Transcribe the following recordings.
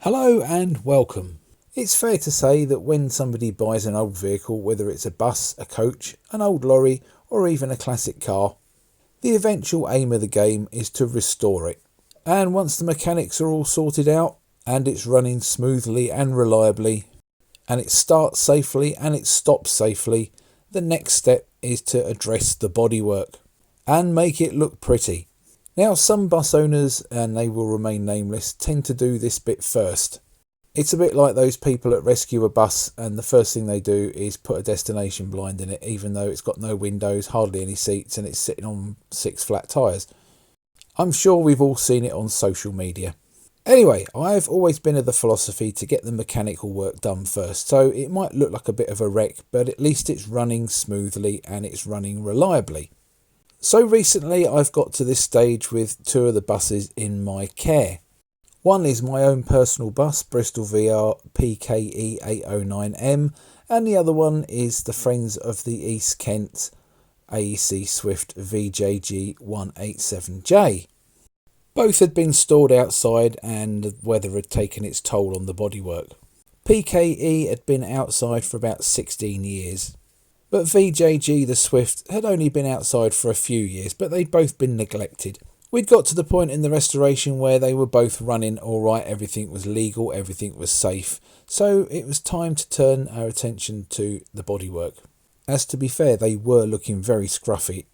Hello and welcome. It's fair to say that when somebody buys an old vehicle, whether it's a bus, a coach, an old lorry or even a classic car, the eventual aim of the game is to restore it. And once the mechanics are all sorted out and it's running smoothly and reliably and it starts safely and it stops safely, the next step is to address the bodywork and make it look pretty. Now, some bus owners, and they will remain nameless, tend to do this bit first. It's a bit like those people that rescue a bus and the first thing they do is put a destination blind in it, even though it's got no windows, hardly any seats, and it's sitting on 6 flat tyres. I'm sure we've all seen it on social media. Anyway, I've always been of the philosophy to get the mechanical work done first, so it might look like a bit of a wreck, but at least it's running smoothly and it's running reliably. So recently I've got to this stage with 2 of the buses in my care. One is my own personal bus, Bristol VR PKE 809M, and the other one is the Friends of the East Kent AEC Swift VJG 187J. Both had been stored outside and the weather had taken its toll on the bodywork. PKE had been outside for about 16 years. But VJG, the Swift, had only been outside for a few years, but they'd both been neglected. We'd got to the point in the restoration where they were both running all right, everything was legal, everything was safe, so it was time to turn our attention to the bodywork. As to be fair, they were looking very scruffy.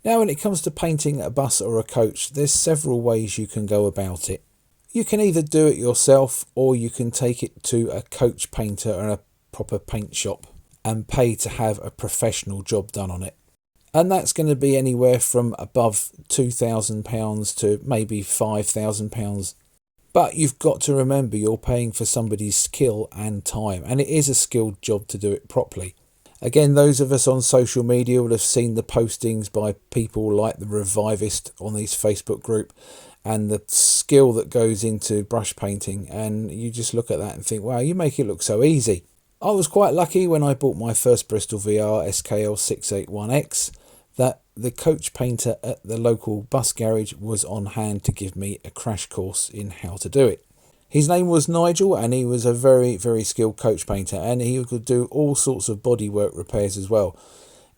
Now, when it comes to painting a bus or a coach, there's several ways you can go about it. You can either do it yourself, or you can take it to a coach painter or a proper paint shop and pay to have a professional job done on it. And that's going to be anywhere from above £2,000 to maybe £5,000. But you've got to remember you're paying for somebody's skill and time, and it is a skilled job to do it properly. Again, those of us on social media will have seen the postings by people like the Revivist on this Facebook group and the skill that goes into brush painting, and you just look at that and think, wow, you make it look so easy. I was quite lucky when I bought my first Bristol VR SKL 681X that the coach painter at the local bus garage was on hand to give me a crash course in how to do it. His name was Nigel, and he was a very, very skilled coach painter, and he could do all sorts of bodywork repairs as well.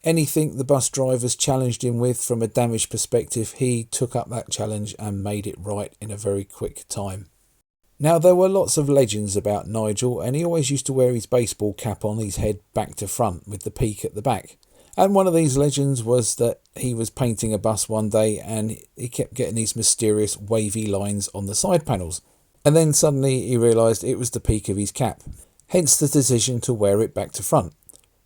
Anything the bus drivers challenged him with from a damage perspective, he took up that challenge and made it right in a very quick time. Now, there were lots of legends about Nigel, and he always used to wear his baseball cap on his head back to front with the peak at the back. And one of these legends was that he was painting a bus one day and he kept getting these mysterious wavy lines on the side panels. And then suddenly he realised it was the peak of his cap, hence the decision to wear it back to front.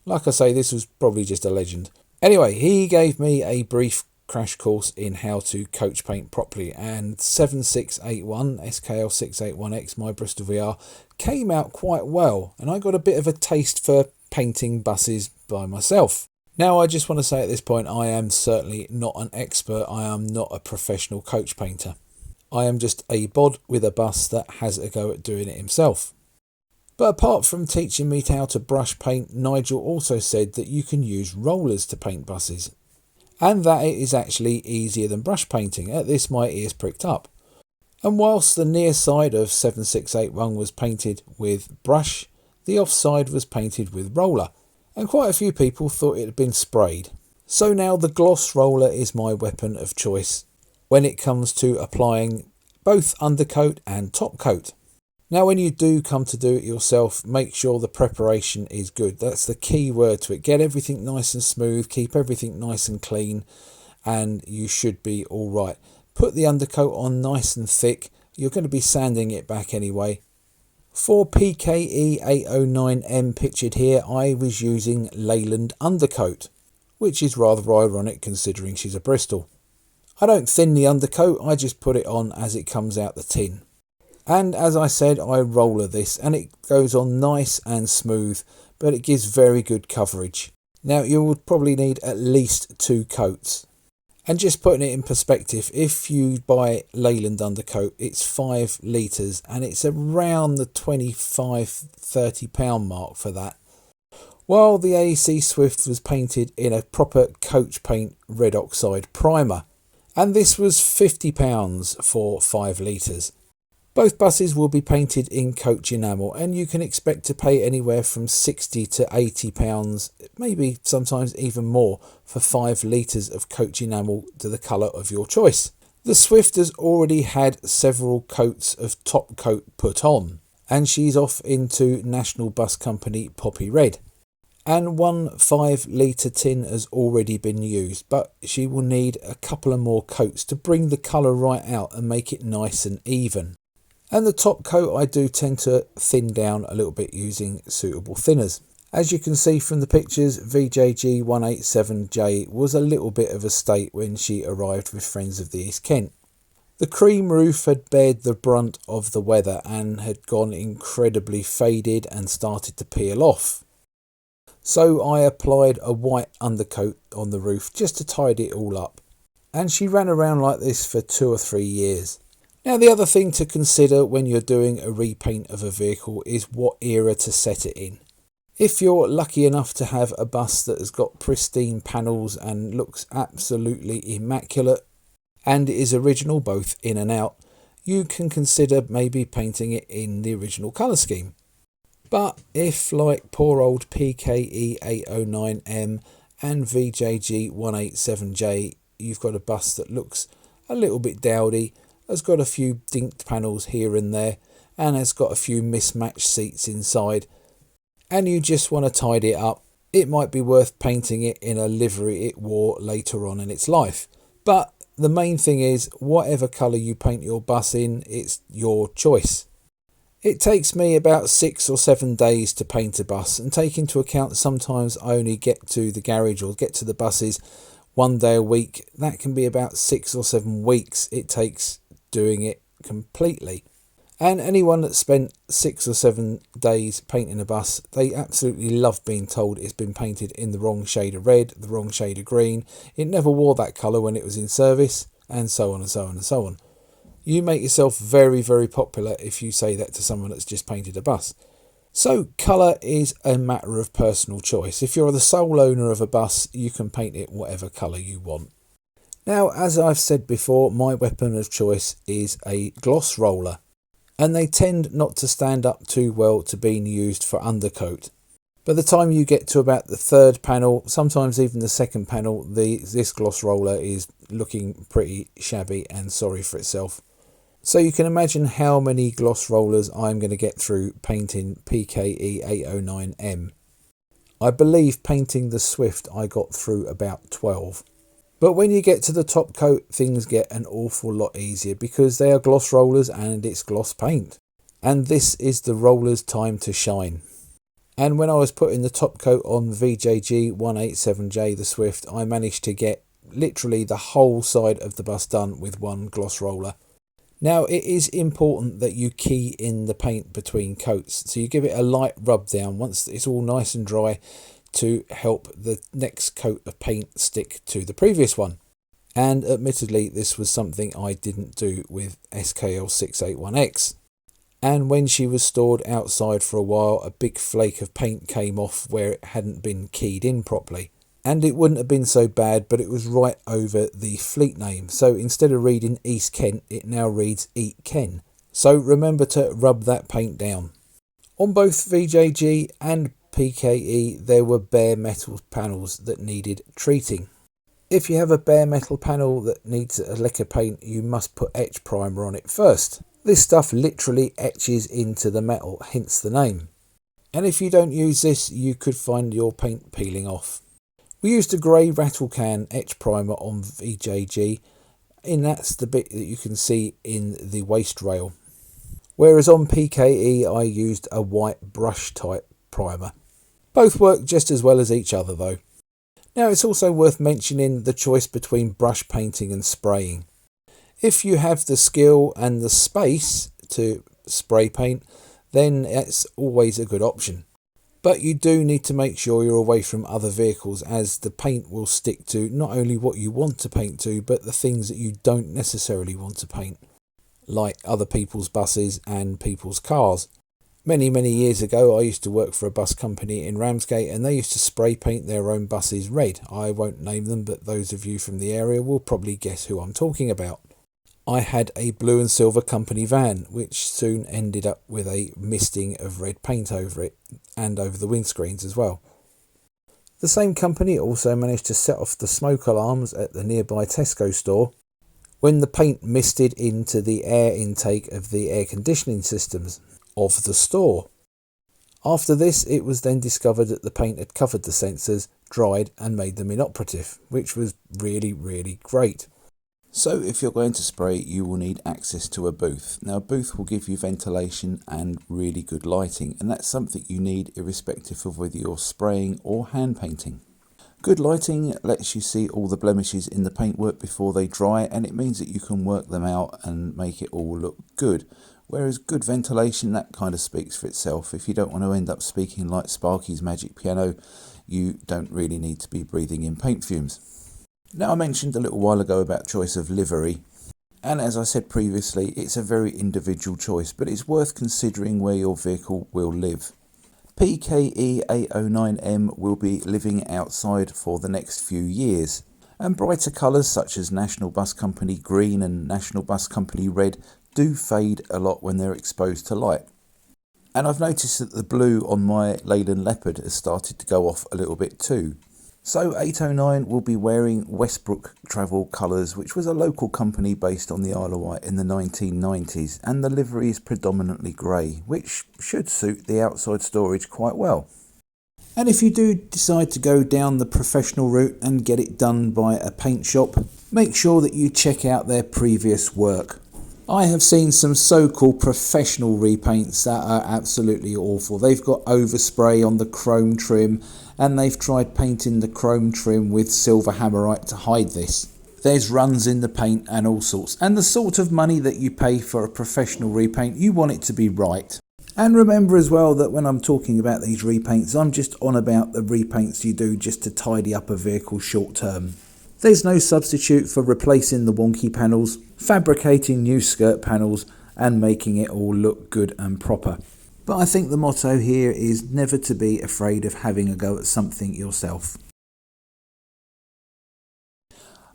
Like I say, this was probably just a legend. Anyway, he gave me a brief crash course in how to coach paint properly, and 7681 SKL 681X, my Bristol VR, came out quite well, and I got a bit of a taste for painting buses by myself. Now, I just want to say at this point, I am certainly not an expert. I am not a professional coach painter. I am just a bod with a bus that has a go at doing it himself. But apart from teaching me how to brush paint, Nigel also said that you can use rollers to paint buses, and that it is actually easier than brush painting. At this, my ears pricked up. And whilst the near side of 7681 was painted with brush, the offside was painted with roller, and quite a few people thought it had been sprayed. So now the gloss roller is my weapon of choice when it comes to applying both undercoat and top coat. Now when you do come to do it yourself, make sure the preparation is good. That's the key word to it. Get everything nice and smooth, keep everything nice and clean, and you should be all right. Put the undercoat on nice and thick. You're going to be sanding it back anyway. For PKE 809M pictured here, I was using Leyland undercoat, which is rather ironic considering she's a Bristol. I don't thin the undercoat, I just put it on as it comes out the tin. And as I said, I roller this and it goes on nice and smooth, but it gives very good coverage. Now you would probably need at least 2 coats. And just putting it in perspective, if you buy Leyland undercoat, it's 5 litres and it's around the £25–30 mark for that. While the AEC Swift was painted in a proper coach paint red oxide primer. And this was £50 for 5 litres. Both buses will be painted in coach enamel and you can expect to pay anywhere from £60 to £80, maybe sometimes even more, for 5 litres of coach enamel to the colour of your choice. The Swift has already had several coats of top coat put on and she's off into National Bus Company Poppy Red. And 1 5 litre tin has already been used, but she will need a couple of more coats to bring the colour right out and make it nice and even. And the top coat I do tend to thin down a little bit using suitable thinners. As you can see from the pictures, VJG 187J was a little bit of a state when she arrived with Friends of the East Kent. The cream roof had bared the brunt of the weather and had gone incredibly faded and started to peel off. So I applied a white undercoat on the roof just to tidy it all up. And she ran around like this for 2 or 3 years. Now the other thing to consider when you're doing a repaint of a vehicle is what era to set it in. If you're lucky enough to have a bus that has got pristine panels and looks absolutely immaculate and is original both in and out, you can consider maybe painting it in the original colour scheme. But if, like poor old PKE 809M and VJG 187J, you've got a bus that looks a little bit dowdy, has got a few dinked panels here and there, and has got a few mismatched seats inside, and you just want to tidy it up, it might be worth painting it in a livery it wore later on in its life. But the main thing is, whatever colour you paint your bus in, it's your choice. It takes me about 6 or 7 days to paint a bus, and take into account sometimes I only get to the garage or get to the buses 1 day a week. That can be about 6 or 7 weeks it takes doing it completely. And anyone that spent 6 or 7 days painting a bus, they absolutely love being told it's been painted in the wrong shade of red, the wrong shade of green, it never wore that colour when it was in service, and so on and so on and so on. You make yourself very, very popular if you say that to someone that's just painted a bus. So colour is a matter of personal choice. If you're the sole owner of a bus, you can paint it whatever colour you want. Now, as I've said before, my weapon of choice is a gloss roller, and they tend not to stand up too well to being used for undercoat. By the time you get to about the 3rd panel, sometimes even the 2nd panel, this gloss roller is looking pretty shabby and sorry for itself. So you can imagine how many gloss rollers I'm going to get through painting PKE 809M. I believe painting the Swift I got through about 12. But when you get to the top coat, things get an awful lot easier because they are gloss rollers and it's gloss paint. And this is the roller's time to shine. And when I was putting the top coat on VJG 187J, the Swift, I managed to get literally the whole side of the bus done with one gloss roller. Now it is important that you key in the paint between coats. So you give it a light rub down once it's all nice and dry, to help the next coat of paint stick to the previous one. And admittedly, this was something I didn't do with SKL 681X. And when she was stored outside for a while, a big flake of paint came off where it hadn't been keyed in properly. And it wouldn't have been so bad, but it was right over the fleet name. So instead of reading East Kent, it now reads Eat Ken. So remember to rub that paint down. On both VJG and PKE, there were bare metal panels that needed treating. If you have a bare metal panel that needs a liquor paint, you must put etch primer on it first. This stuff literally etches into the metal, hence the name. And if you don't use this, you could find your paint peeling off. We used a grey rattle can etch primer on VJG, and that's the bit that you can see in the waste rail. Whereas on PKE I used a white brush type primer. Both work just as well as each other though. Now it's also worth mentioning the choice between brush painting and spraying. If you have the skill and the space to spray paint, then it's always a good option. But you do need to make sure you're away from other vehicles, as the paint will stick to not only what you want to paint to, but the things that you don't necessarily want to paint, like other people's buses and people's cars. Many years ago I used to work for a bus company in Ramsgate, and they used to spray paint their own buses red. I won't name them, but those of you from the area will probably guess who I'm talking about. I had a blue and silver company van, which soon ended up with a misting of red paint over it and over the windscreens as well. The same company also managed to set off the smoke alarms at the nearby Tesco store when the paint misted into the air intake of the air conditioning systems of the store. After this, it was then discovered that the paint had covered the sensors, dried and made them inoperative, which was really great. So if you're going to spray, you will need access to a booth. Now a booth will give you ventilation and really good lighting, and that's something you need irrespective of whether you're spraying or hand painting. Good lighting lets you see all the blemishes in the paintwork before they dry, and it means that you can work them out and make it all look good. Whereas good ventilation, that kind of speaks for itself. If you don't want to end up speaking like Sparky's Magic Piano, you don't really need to be breathing in paint fumes. Now I mentioned a little while ago about choice of livery, and as I said previously, it's a very individual choice, but it's worth considering where your vehicle will live. PKE 809M will be living outside for the next few years, and brighter colours such as National Bus Company Green and National Bus Company Red do fade a lot when they're exposed to light. And I've noticed that the blue on my Leyland Leopard has started to go off a little bit too. So 809 will be wearing Westbrook Travel colours, which was a local company based on the Isle of Wight in the 1990s, and the livery is predominantly grey, which should suit the outside storage quite well. And if you do decide to go down the professional route and get it done by a paint shop, make sure that you check out their previous work. I have seen some so-called professional repaints that are absolutely awful. They've got overspray on the chrome trim, and they've tried painting the chrome trim with silver hammerite to hide this. There's runs in the paint and all sorts. And the sort of money that you pay for a professional repaint, you want it to be right. And remember as well that when I'm talking about these repaints, I'm just on about the repaints you do just to tidy up a vehicle short term. There's no substitute for replacing the wonky panels, fabricating new skirt panels and making it all look good and proper. But I think the motto here is never to be afraid of having a go at something yourself.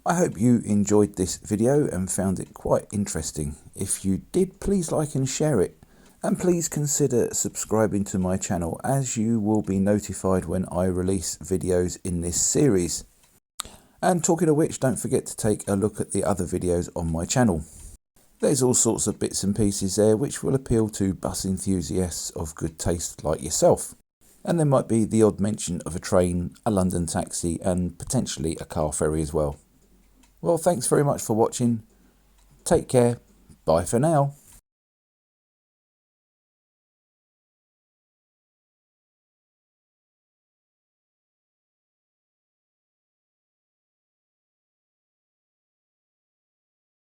I hope you enjoyed this video and found it quite interesting. If you did, please like and share it. And please consider subscribing to my channel, as you will be notified when I release videos in this series. And talking of which, don't forget to take a look at the other videos on my channel. There's all sorts of bits and pieces there which will appeal to bus enthusiasts of good taste like yourself. And there might be the odd mention of a train, a London taxi and potentially a car ferry as well. Well, thanks very much for watching. Take care. Bye for now.